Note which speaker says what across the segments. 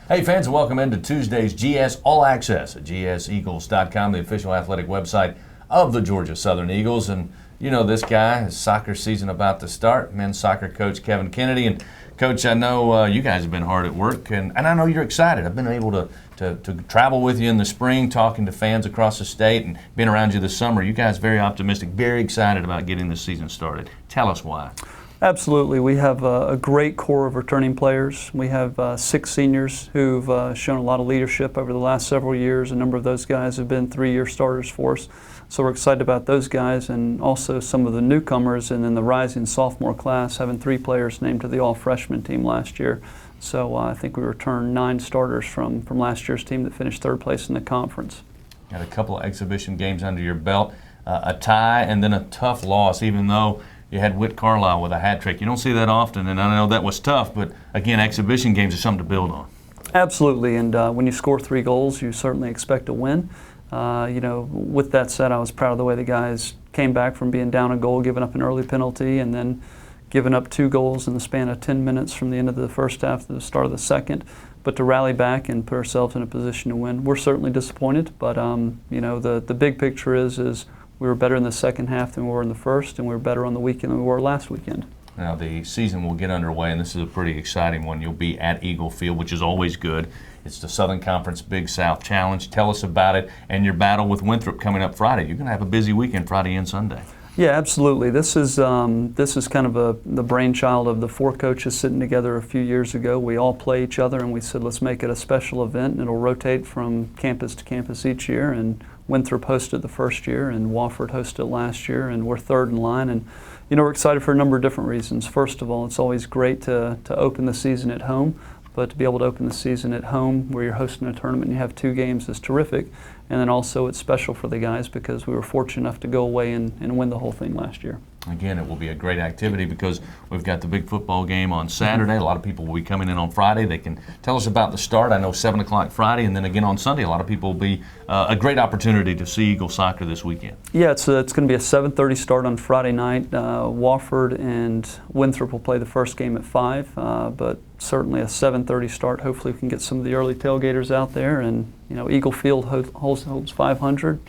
Speaker 1: Hey fans, and welcome into Tuesday's GS All Access at gseagles.com, the official athletic website of the Georgia Southern Eagles. And you know this guy, his soccer season about to start, men's soccer coach Kevin Kennedy. And Coach, I know you guys have been hard at work, and I know you're excited. I've been able to travel with you in the spring, talking to fans across the state, and being around you this summer. You guys very optimistic, very excited about getting this season started. Tell us why.
Speaker 2: Absolutely. We have a great core of returning players. We have 6 seniors who've shown a lot of leadership over the last several years. A number of those guys have been 3-year starters for us. So we're excited about those guys, and also some of the newcomers, and then the rising sophomore class, having 3 players named to the all-freshman team last year. So I think we returned 9 starters from last year's team that finished 3rd place in the conference.
Speaker 1: Got a couple of exhibition games under your belt, a tie, and then a tough loss, even though you had Whit Carlisle with a hat trick. You don't see that often, and I know that was tough, but again, exhibition games are something to build on.
Speaker 2: Absolutely, and when you score 3 goals, you certainly expect to win. With that said, I was proud of the way the guys came back from being down a goal, giving up an early penalty, and then giving up 2 goals in the span of 10 minutes from the end of the first half to the start of the second. But to rally back and put ourselves in a position to win, we're certainly disappointed. But the big picture is we were better in the second half than we were in the first, and we were better on the weekend than we were last weekend.
Speaker 1: Now the season will get underway, and this is a pretty exciting one. You'll be at Eagle Field, which is always good. It's the Southern Conference Big South Challenge. Tell us about it and your battle with Winthrop coming up Friday. You're going to have a busy weekend Friday and Sunday.
Speaker 2: Yeah, absolutely. This is kind of the brainchild of the 4 coaches sitting together a few years ago. We all play each other, and we said let's make it a special event, and it'll rotate from campus to campus each year. And Winthrop hosted the first year, and Wofford hosted last year, and we're 3rd in line. And we're excited for a number of different reasons. First of all, it's always great to open the season at home, but to be able to open the season at home where you're hosting a tournament and you have 2 games is terrific. And then also it's special for the guys because we were fortunate enough to go away and win the whole thing last year.
Speaker 1: Again, it will be a great activity because we've got the big football game on Saturday. A lot of people will be coming in on Friday. They can tell us about the start. I know 7 o'clock Friday, and then again on Sunday. A lot of people will be a great opportunity to see Eagle soccer this weekend. Yeah,
Speaker 2: it's going to be a 7:30 start on Friday night. Wofford and Winthrop will play the first game at 5, but certainly a 7:30 start. Hopefully we can get some of the early tailgaters out there. And Eagle Field holds 500,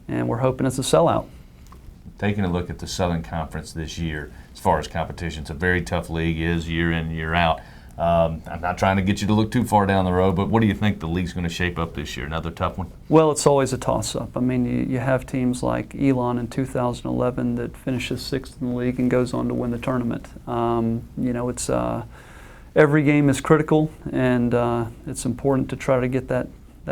Speaker 2: and we're hoping it's a sellout.
Speaker 1: Taking a look at the Southern Conference this year, as far as competition, it's a very tough league, is year in, year out. I'm not trying to get you to look too far down the road, but what do you think the league's going to shape up this year? Another tough one? Well,
Speaker 2: it's always a toss-up. I mean, you have teams like Elon in 2011 that finishes 6th in the league and goes on to win the tournament. It's every game is critical, and it's important to try to get that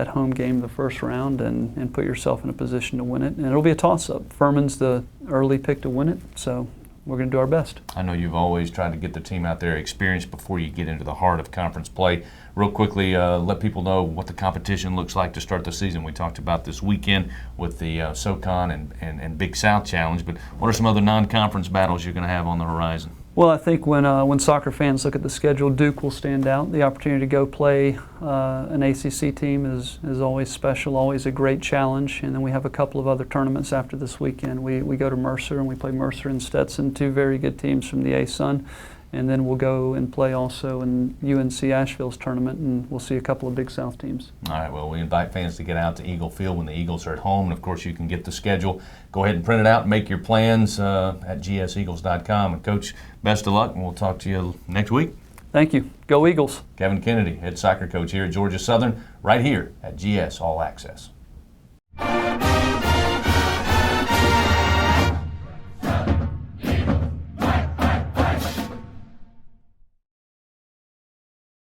Speaker 2: home game the first round and put yourself in a position to win it. And it'll be a toss-up. Furman's the early pick to win it, so we're going to do our best.
Speaker 1: I know you've always tried to get the team out there experienced before you get into the heart of conference play. Real quickly, let people know what the competition looks like to start the season. We talked about this weekend with the SoCon and Big South Challenge, but what are some other non-conference battles you're going to have on the horizon?
Speaker 2: Well, I think when soccer fans look at the schedule, Duke will stand out. The opportunity to go play an ACC team is always special, always a great challenge. And then we have a couple of other tournaments after this weekend. We go to Mercer, and we play Mercer and Stetson, 2 very good teams from the A-Sun. And then we'll go and play also in UNC Asheville's tournament, and we'll see a couple of Big South teams.
Speaker 1: All right, well, we invite fans to get out to Eagle Field when the Eagles are at home. And, of course, you can get the schedule. Go ahead and print it out and make your plans at gseagles.com. And, Coach, best of luck, and we'll talk to you next week.
Speaker 2: Thank you. Go Eagles.
Speaker 1: Kevin Kennedy, head soccer coach here at Georgia Southern, right here at GS All Access.